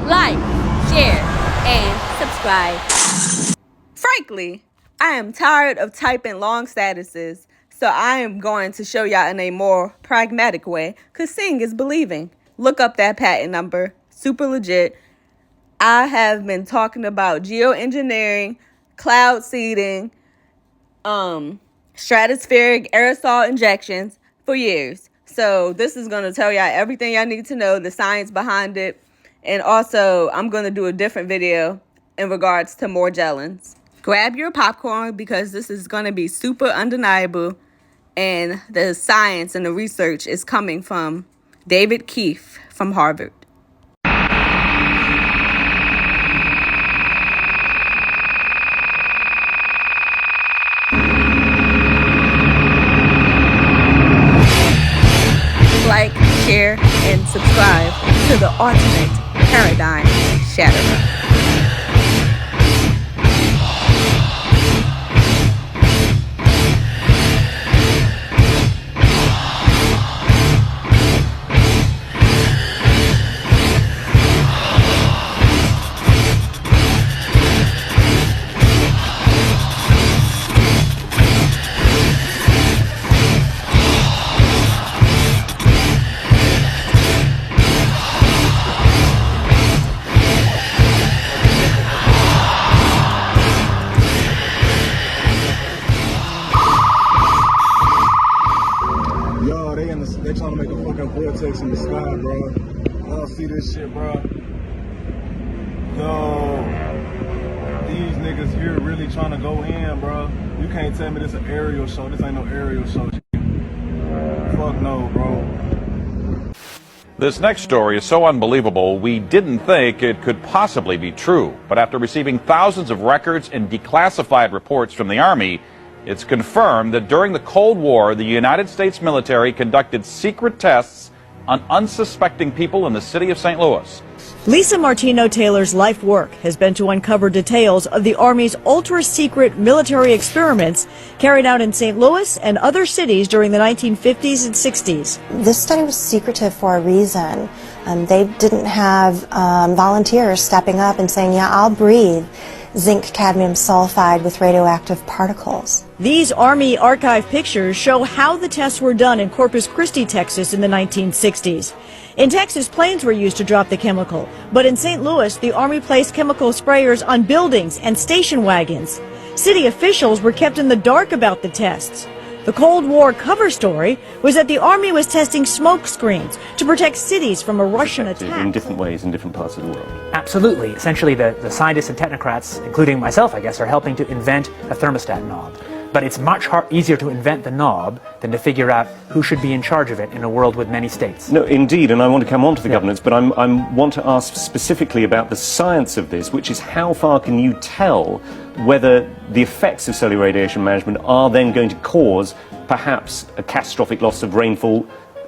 Like, share, and subscribe. Frankly, I am tired of typing long statuses, so I am going to show y'all in a more pragmatic way, because seeing is believing. Look up that patent number. Super legit. I have been talking about geoengineering, cloud seeding, stratospheric aerosol injections for years. So this is going to tell y'all everything y'all need to know, the science behind it. And also, I'm going to do a different video in regards to more gelins. Grab your popcorn because this is going to be super undeniable. And the science and the research is coming from David Keefe from Harvard. Like, share, and subscribe to the ultimate paradigm shatterer. They trying to make a fucking vortex in the sky, bro. Y'all see this shit, bro? Yo, these niggas here really trying to go in, bro. You can't tell me this an aerial show. This ain't no aerial show. Fuck no, bro. This next story is so unbelievable, we didn't think it could possibly be true. But after receiving thousands of records and declassified reports from the Army, it's confirmed that during the Cold War, the United States military conducted secret tests on unsuspecting people in the city of St. Louis. Lisa Martino-Taylor's life work has been to uncover details of the Army's ultra-secret military experiments carried out in St. Louis and other cities during the 1950s and 60s. This study was secretive for a reason. They didn't have volunteers stepping up and saying, yeah, I'll breathe zinc cadmium sulfide with radioactive particles. These Army archive pictures show how the tests were done in Corpus Christi, Texas in the 1960s. In Texas, planes were used to drop the chemical, but in St. Louis, the Army placed chemical sprayers on buildings and station wagons. City officials were kept in the dark about the tests. The Cold War cover story was that the Army was testing smoke screens to protect cities from a Russian attack. In different ways in different parts of the world. Absolutely. Essentially, the scientists and technocrats, including myself, I guess, are helping to invent a thermostat knob. But it's much easier to invent the knob than to figure out who should be in charge of it in a world with many states. No, indeed, and I want to come on to the governance, but I want to ask specifically about the science of this, which is how far can you tell whether the effects of cellular radiation management are then going to cause perhaps a catastrophic loss of rainfall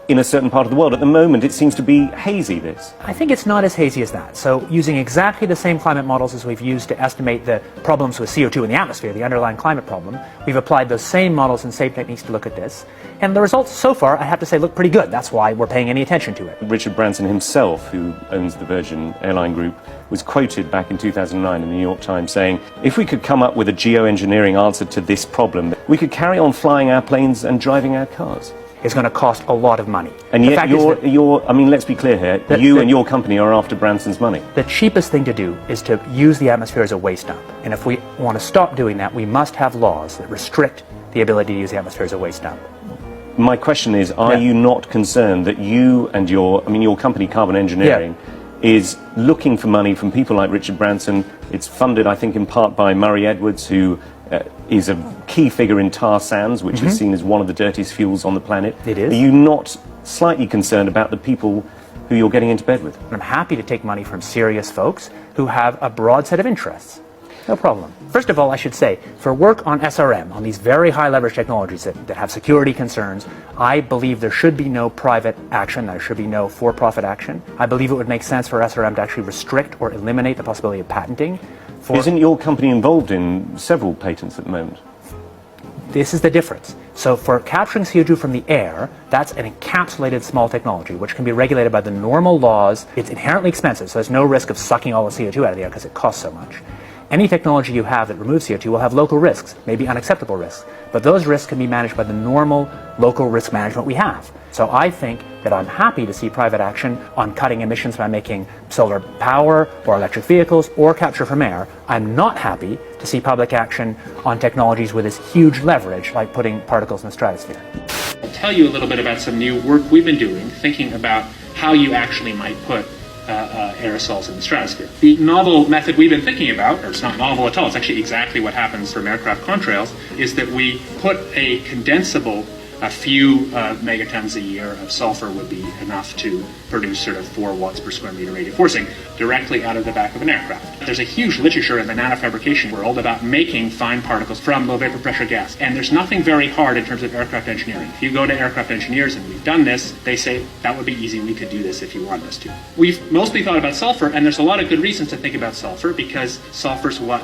in a certain part of the world. At the moment, it seems to be hazy, this. I think it's not as hazy as that. So using exactly the same climate models as we've used to estimate the problems with CO2 in the atmosphere, the underlying climate problem, we've applied those same models and same techniques to look at this. And the results so far, I have to say, look pretty good. That's why we're paying any attention to it. Richard Branson himself, who owns the Virgin Airline Group, was quoted back in 2009 in the New York Times saying, if we could come up with a geoengineering answer to this problem, we could carry on flying our planes and driving our cars. Is going to cost a lot of money. And yet I mean, let's be clear here, you and your company are after Branson's money. The cheapest thing to do is to use the atmosphere as a waste dump. And if we want to stop doing that, we must have laws that restrict the ability to use the atmosphere as a waste dump. My question is, are you not concerned that you and your company, Carbon Engineering, is looking for money from people like Richard Branson? It's funded, I think, in part by Murray Edwards, who is a key figure in tar sands, which is seen as one of the dirtiest fuels on the planet. It is. Are you not slightly concerned about the people who you're getting into bed with? I'm happy to take money from serious folks who have a broad set of interests. No problem. First of all, I should say, for work on SRM, on these very high leverage technologies that have security concerns, I believe there should be no private action, there should be no for-profit action. I believe it would make sense for SRM to actually restrict or eliminate the possibility of patenting. Isn't your company involved in several patents at the moment? This is the difference. So for capturing CO2 from the air, that's an encapsulated small technology, which can be regulated by the normal laws. It's inherently expensive, so there's no risk of sucking all the CO2 out of the air because it costs so much. Any technology you have that removes CO2 will have local risks, maybe unacceptable risks, but those risks can be managed by the normal local risk management we have. So I think that I'm happy to see private action on cutting emissions by making solar power or electric vehicles or capture from air. I'm not happy to see public action on technologies with this huge leverage, like putting particles in the stratosphere. I'll tell you a little bit about some new work we've been doing, thinking about how you actually might put aerosols in the stratosphere. The novel method we've been thinking about, or it's not novel at all, it's actually exactly what happens from aircraft contrails, is that we put a condensable, a few megatons a year of sulfur would be enough to produce sort of 4 watts per square meter radial forcing directly out of the back of an aircraft. There's a huge literature in the nanofabrication world about making fine particles from low vapor pressure gas, and there's nothing very hard in terms of aircraft engineering. If you go to aircraft engineers and we've done this, they say that would be easy, we could do this if you wanted us to. We've mostly thought about sulfur, and there's a lot of good reasons to think about sulfur, because sulfur's what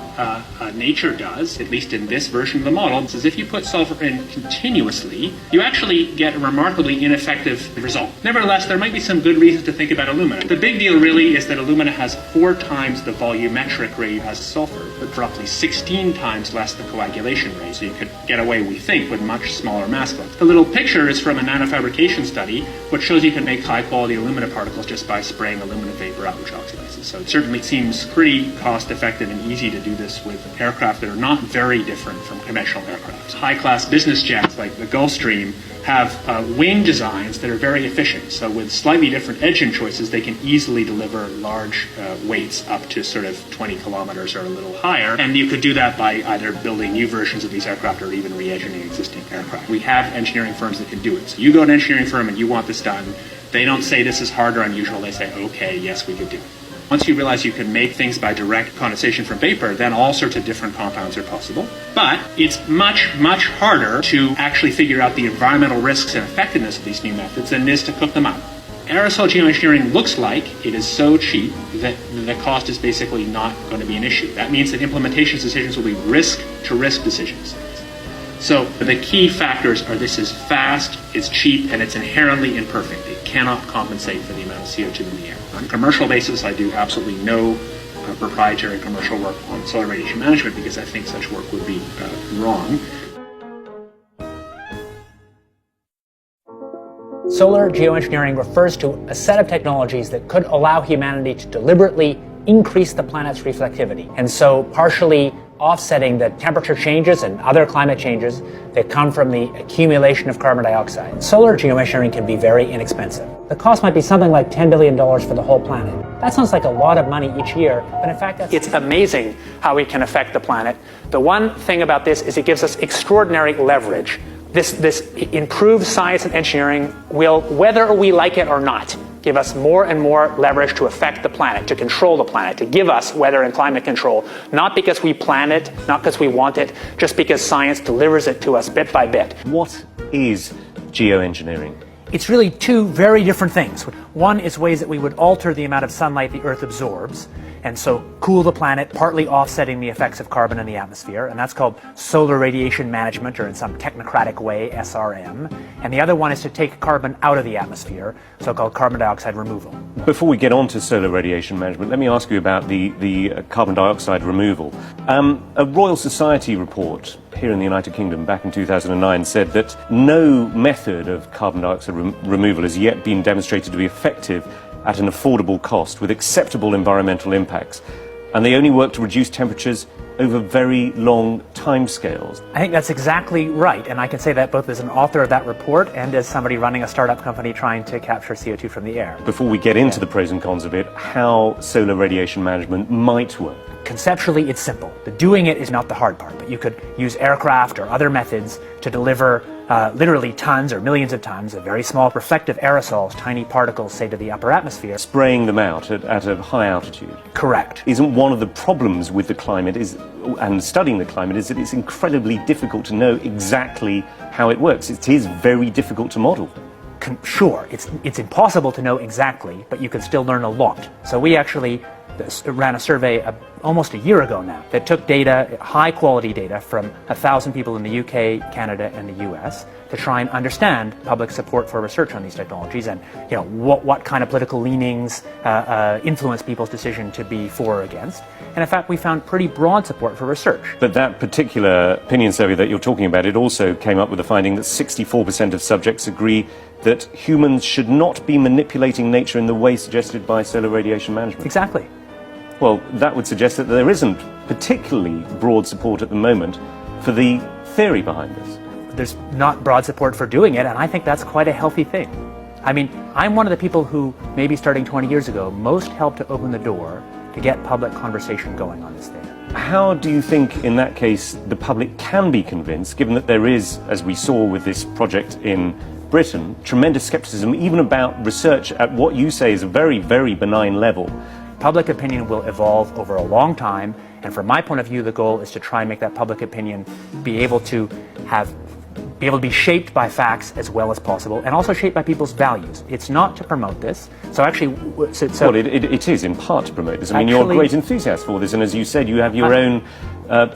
nature does, at least in this version of the model. It says if you put sulfur in continuously, you actually get a remarkably ineffective result. Nevertheless, there might be some good reasons to think about alumina. The big deal really is that alumina has 4 times the volumetric rate as sulfur, but roughly 16 times less the coagulation rate. So you could get away, we think, with much smaller mass flow. The little picture is from a nanofabrication study, which shows you can make high-quality alumina particles just by spraying alumina vapor out, which oxidizes. So it certainly seems pretty cost-effective and easy to do this with aircraft that are not very different from conventional aircraft. High-class business jets like the Gulfstream have wing designs that are very efficient. So with slightly different engine choices, they can easily deliver large weights up to sort of 20 kilometers or a little higher. And you could do that by either building new versions of these aircraft or even re-engineering existing aircraft. We have engineering firms that can do it. So you go to an engineering firm and you want this done. They don't say this is hard or unusual. They say, okay, yes, we could do it. Once you realize you can make things by direct condensation from vapor, then all sorts of different compounds are possible. But it's much, much harder to actually figure out the environmental risks and effectiveness of these new methods than it is to cook them up. Aerosol geoengineering looks like it is so cheap that the cost is basically not going to be an issue. That means that implementation decisions will be risk-to-risk decisions. So the key factors are this is fast, it's cheap, and it's inherently imperfect. It cannot compensate for the amount of CO2 in the air. On a commercial basis, I do absolutely no proprietary commercial work on solar radiation management because I think such work would be wrong. Solar geoengineering refers to a set of technologies that could allow humanity to deliberately increase the planet's reflectivity, and so partially offsetting the temperature changes and other climate changes that come from the accumulation of carbon dioxide. Solar geoengineering can be very inexpensive. The cost might be something like $10 billion for the whole planet. That sounds like a lot of money each year, but in fact, it's amazing how we can affect the planet. The one thing about this is it gives us extraordinary leverage. This improved science and engineering will, whether we like it or not, give us more and more leverage to affect the planet, to control the planet, to give us weather and climate control, not because we plan it, not because we want it, just because science delivers it to us bit by bit. What is geoengineering? It's really 2 very different things. One is ways that we would alter the amount of sunlight the Earth absorbs, and so cool the planet, partly offsetting the effects of carbon in the atmosphere, and that's called solar radiation management, or in some technocratic way, SRM. And the other one is to take carbon out of the atmosphere, so-called carbon dioxide removal. Before we get on to solar radiation management, let me ask you about the carbon dioxide removal. A Royal Society report here in the United Kingdom back in 2009 said that no method of carbon dioxide removal has yet been demonstrated to be effective at an affordable cost with acceptable environmental impacts, and they only work to reduce temperatures over very long timescales. I think that's exactly right, and I can say that both as an author of that report and as somebody running a startup company trying to capture CO2 from the air. Before we get into the pros and cons of it, how solar radiation management might work. Conceptually, it's simple. The doing it is not the hard part, but you could use aircraft or other methods to deliver literally tons or millions of tons of very small reflective aerosols, tiny particles, say, to the upper atmosphere. Spraying them out at a high altitude. Correct. Isn't one of the problems with the climate and studying the climate is that it's incredibly difficult to know exactly how it works. It is very difficult to model. Sure, it's impossible to know exactly, but you can still learn a lot. So we actually ran a survey almost a year ago now that took data, high quality data, from 1,000 people in the UK, Canada, and the US to try and understand public support for research on these technologies and what kind of political leanings influence people's decision to be for or against. And in fact, we found pretty broad support for research. But that particular opinion survey that you're talking about, it also came up with the finding that 64% of subjects agree that humans should not be manipulating nature in the way suggested by solar radiation management. Exactly. Well, that would suggest that there isn't particularly broad support at the moment for the theory behind this. There's not broad support for doing it, and I think that's quite a healthy thing. I mean, I'm one of the people who, maybe starting 20 years ago, most helped to open the door to get public conversation going on this data. How do you think, in that case, the public can be convinced, given that there is, as we saw with this project in Britain, tremendous skepticism even about research at what you say is a very, very benign level? Public opinion will evolve over a long time, and from my point of view, the goal is to try and make that public opinion be able to be shaped by facts as well as possible, and also shaped by people's values. It's not to promote this. So actually, well, it is in part to promote this. I mean, you're a great enthusiast for this, and as you said, you have your own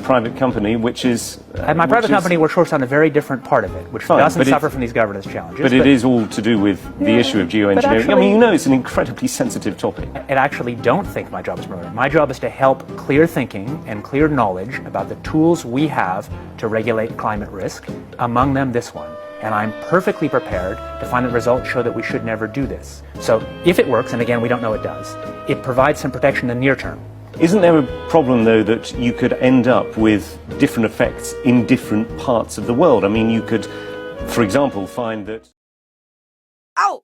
private company, which is... At my private company, we're focused on a very different part of it, which doesn't suffer from these governance challenges. But it is all to do with the issue of geoengineering. Actually, I mean, you know, it's an incredibly sensitive topic. I actually don't think my job is promoting it. My job is to help clear thinking and clear knowledge about the tools we have to regulate climate risk, among them this one. And I'm perfectly prepared to find that results show that we should never do this. So if it works, and again, we don't know it does, it provides some protection in the near term. Isn't there a problem, though, that you could end up with different effects in different parts of the world? I mean, you could, for example, find that... Ow!